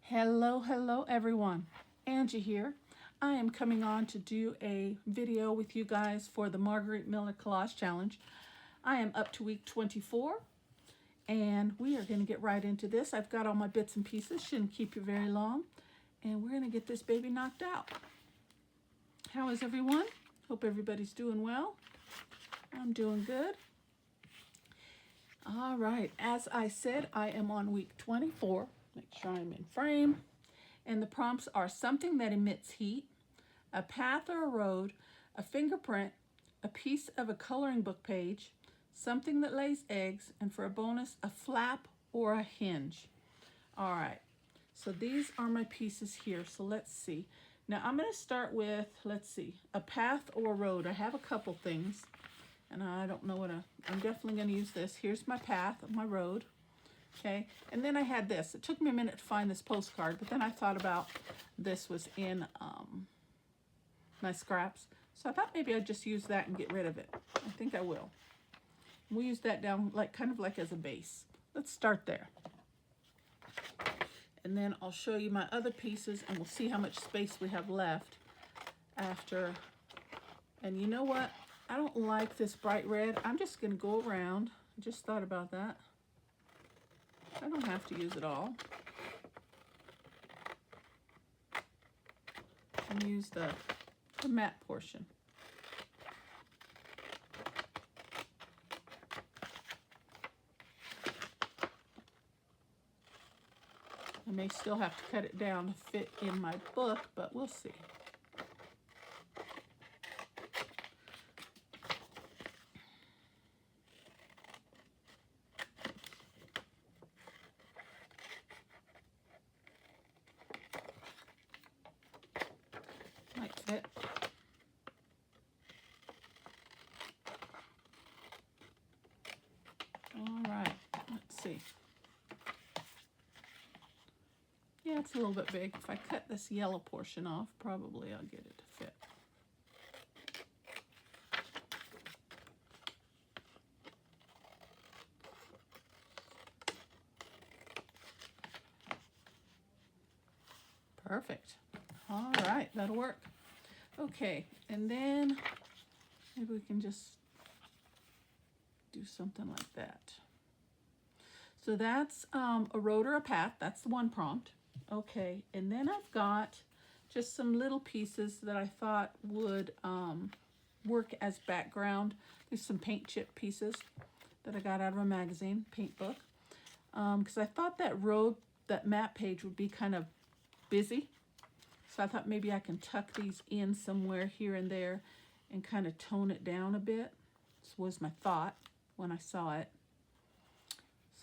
Hello everyone. Angie here. I am coming on to do a video with you guys for the Marguerite Miller Collage Challenge. I am up to week 24 and we are going to get right into this. I've got all my bits and pieces, shouldn't keep you very long, and we're going to get this baby knocked out. How is everyone? Hope everybody's doing well. I'm doing good. All right, as I said, I am on week 24. Make sure I'm in frame. And the prompts are something that emits heat, a path or a road, a fingerprint, a piece of a coloring book page, something that lays eggs, and for a bonus, a flap or a hinge. All right, so these are my pieces here. So let's see. Now I'm going to start with, let's see, a path or a road. I have a couple things, and I don't know I'm definitely going to use this. Here's my path, my road. Okay, and then I had this. It took me a minute to find this postcard, but then I thought about this was in my scraps. So I thought maybe I'd just use that and get rid of it. I think I will. We'll use that down kind of like as a base. Let's start there. And then I'll show you my other pieces and we'll see how much space we have left after. And you know what? I don't like this bright red. I'm just going to go around. I just thought about that. I don't have to use it all. And use the matte portion. I may still have to cut it down to fit in my book, but we'll see. Might fit. All right, let's see. Yeah, it's a little bit big. If I cut this yellow portion off, probably I'll get it to fit. Perfect. All right, that'll work. Okay, and then maybe we can just do something like that. So that's a road or a path. That's the one prompt. Okay, and then I've got just some little pieces that I thought would work as background. There's some paint chip pieces that I got out of a magazine, paint book, because I thought that road, that map page would be kind of busy. So I thought maybe I can tuck these in somewhere here and there and kind of tone it down a bit. This was my thought when I saw it.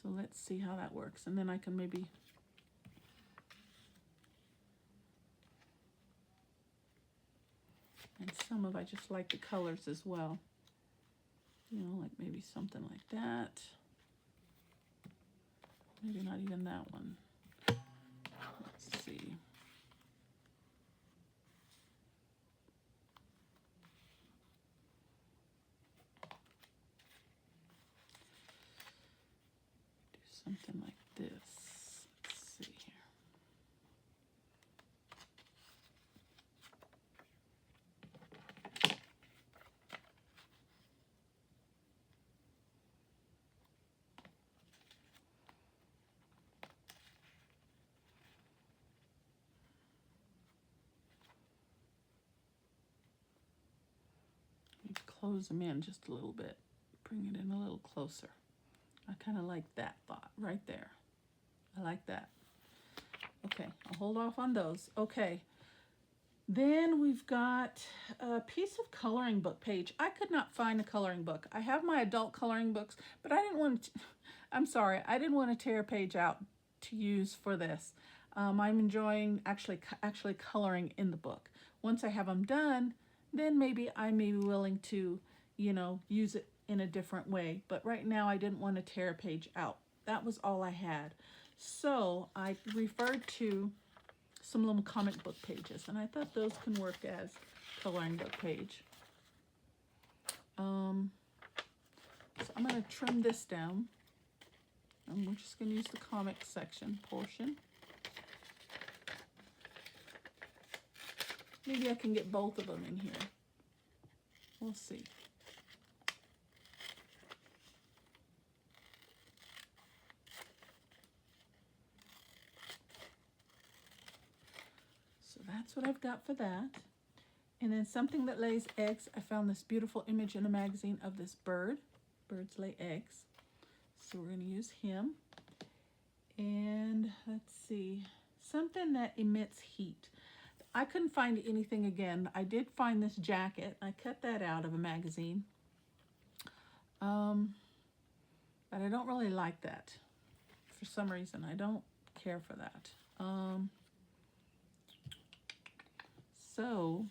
So let's see how that works. And then I can maybe and some of I just like the colors as well. You know, like maybe something like that. Maybe not even that one. Let's see. Something like this. Let's see here. Maybe close them in just a little bit. Bring it in a little closer. I kind of like that thought right there. I like that. Okay, I'll hold off on those. Okay, then we've got a piece of coloring book page. I could not find a coloring book. I have my adult coloring books, but I didn't want to, I'm sorry, I didn't want to tear a page out to use for this. I'm enjoying actually coloring in the book. Once I have them done, then maybe I may be willing to, you know, use it in a different way. But right now I didn't want to tear a page out. That was all I had. So I referred to some little comic book pages, and I thought those can work as coloring book page. So I'm going to trim this down, and we're just going to use the comic section portion. Maybe I can get both of them in here. We'll see. So that's what I've got for that. And then something that lays eggs. I found this beautiful image in a magazine of this bird. Birds lay eggs. So we're going to use him. And let's see. Something that emits heat. I couldn't find anything again. I did find this jacket. I cut that out of a magazine. But I don't really like that. For some reason, I don't care for that. So,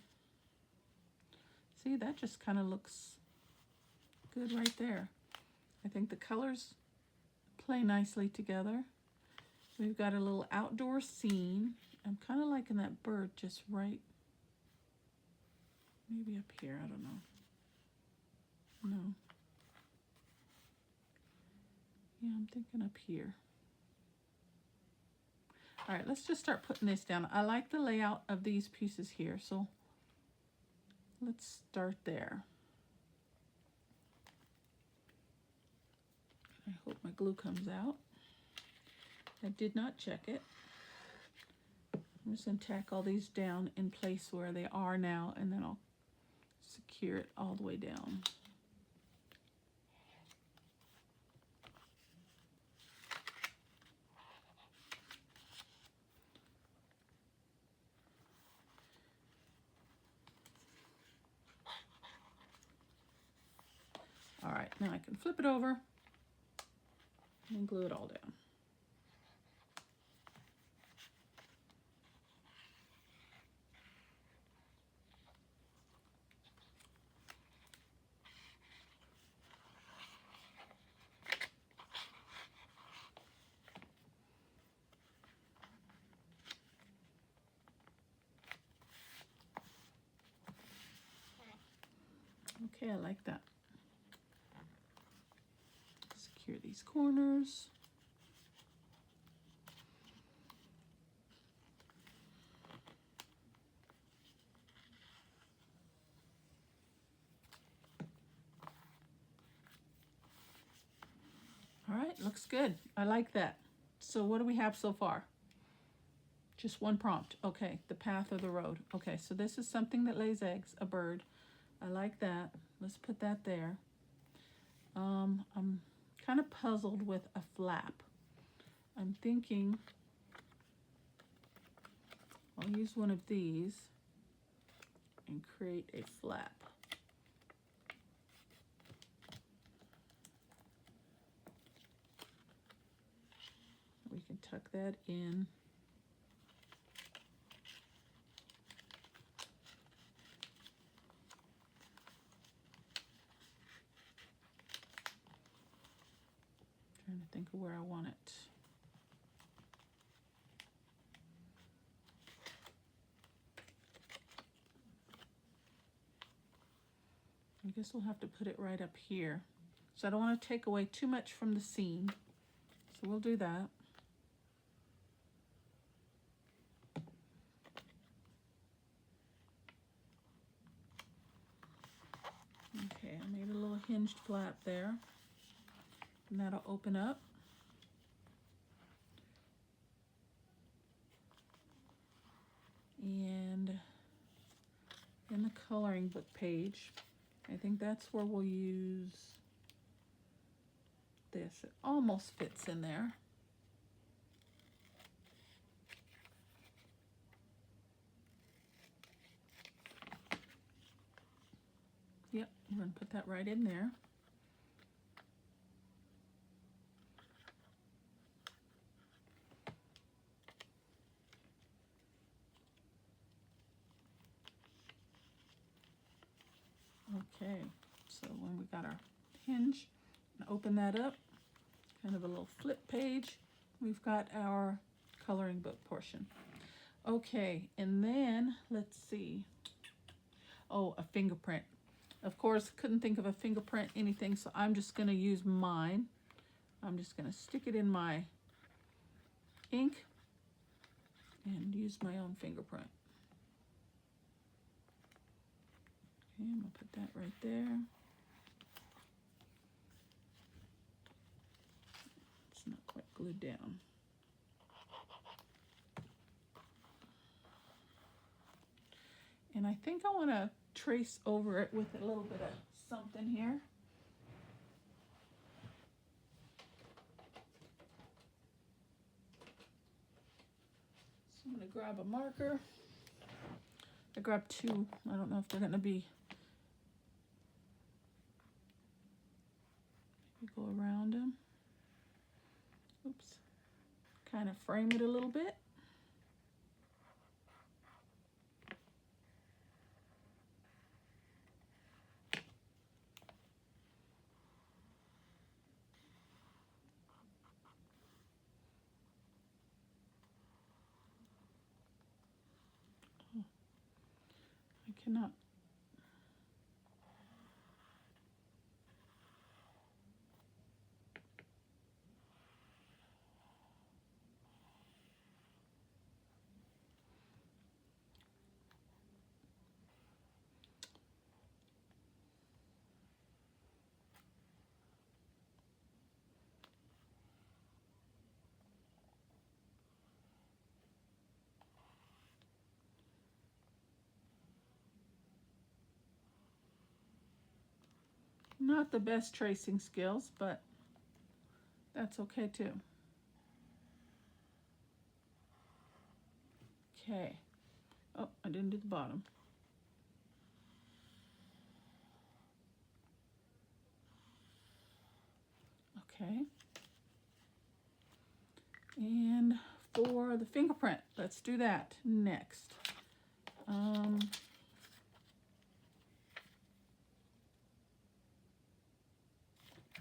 see, that just kind of looks good right there. I think the colors play nicely together. We've got a little outdoor scene. I'm kind of liking that bird just right, maybe up here, I don't know. No. Yeah, I'm thinking up here. All right, let's just start putting this down. I like the layout of these pieces here, so let's start there. I hope my glue comes out. I did not check it. I'm just going to tack all these down in place where they are now, and then I'll secure it all the way down. All right, now I can flip it over and glue it all down. Okay, I like that. Secure these corners. All right, looks good. I like that. So what do we have so far? Just one prompt. Okay, the path or the road. Okay, so this is something that lays eggs, a bird. I like that. Let's put that there. I'm kind of puzzled with a flap. I'm thinking I'll use one of these and create a flap. We can tuck that in. Trying to think of where I want it. I guess we'll have to put it right up here. So I don't want to take away too much from the scene. So we'll do that. Okay, I made a little hinged flap there. And that'll open up. And in the coloring book page, I think that's where we'll use this. It almost fits in there. Yep, we're going to put that right in there. Okay, so when we got our hinge, open that up, kind of a little flip page, we've got our coloring book portion. Okay, and then let's see. Oh, a fingerprint. Of course, couldn't think of a fingerprint, anything, so I'm just going to use mine. I'm just going to stick it in my ink and use my own fingerprint. I'm gonna put that right there. It's not quite glued down. And I think I want to trace over it with a little bit of something here. So I'm going to grab a marker. I grabbed two. I don't know if they're going to be. Maybe go around them. Oops. Kind of frame it a little bit. I cannot. Not the best tracing skills, but that's okay too. Okay. Oh, I didn't do the bottom. Okay. And for the fingerprint, let's do that next.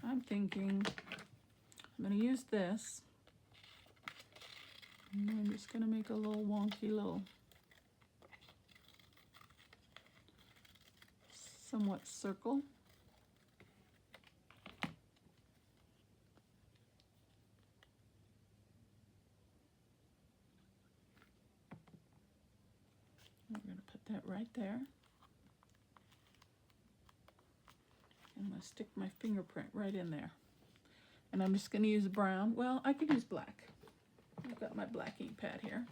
I'm thinking I'm going to use this. And I'm just going to make a little wonky little somewhat circle. We're going to put that right there. I'm going to stick my fingerprint right in there. And I'm just going to use brown. Well, I could use black. I've got my black ink pad here.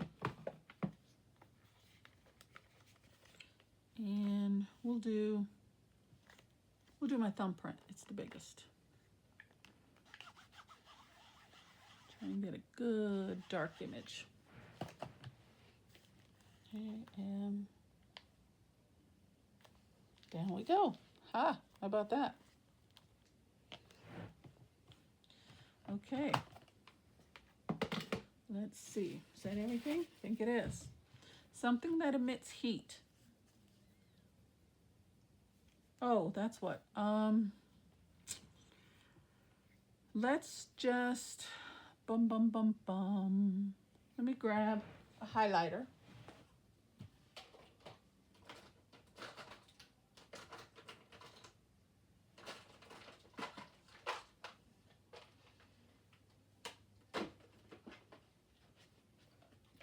And we'll do my thumbprint. It's the biggest. Try and get a good dark image. And down we go. Ha! How about that? Okay. Let's see. Is that everything? I think it is. Something that emits heat. Oh, that's what. Let's just bum. Let me grab a highlighter.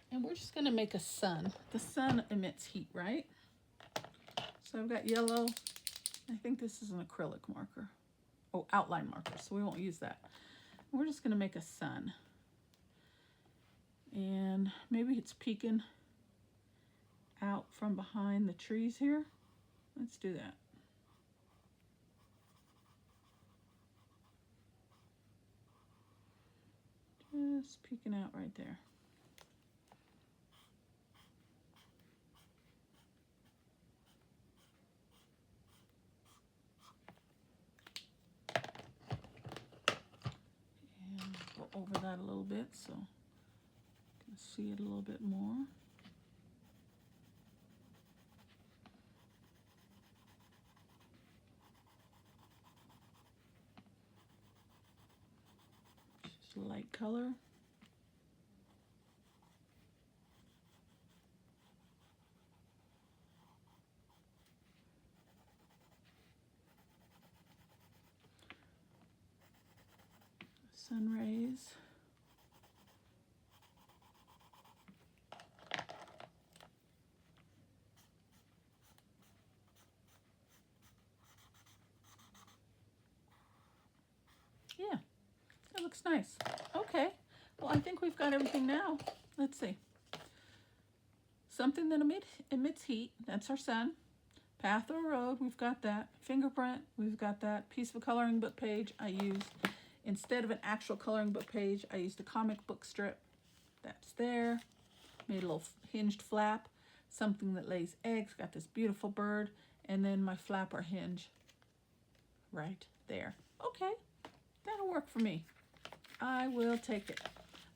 And we're just going to make a sun. The sun emits heat, right? So I've got yellow. I think this is an acrylic marker. Oh, outline marker, so we won't use that. We're just going to make a sun. And maybe it's peeking out from behind the trees here. Let's do that. Just peeking out right there. And go over that a little bit so you can see it a little bit more. Just a light color. Sun rays. Yeah, that looks nice. Okay, well, I think we've got everything now. Let's see. Something that emits heat, that's our sun. Path or road, we've got that. Fingerprint, we've got that. Piece of a coloring book page, I used, instead of an actual coloring book page, I used a comic book strip. That's there. Made a little hinged flap. Something that lays eggs, got this beautiful bird. And then my flapper hinge right there. Okay, that'll work for me. I will take it.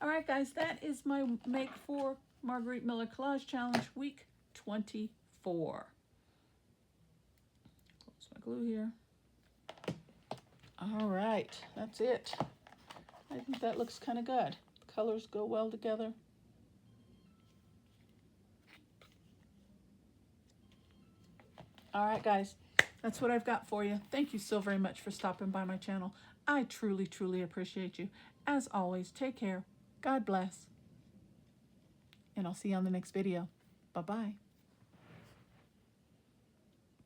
All right, guys, that is my Make 4 Marguerite Miller Collage Challenge, week 24. Close my glue here. All right, that's it. I think that looks kind of good. The colors go well together. All right, guys, that's what I've got for you. Thank you so very much for stopping by my channel. I truly, truly appreciate you. As always, take care. God bless. And I'll see you on the next video. Bye-bye.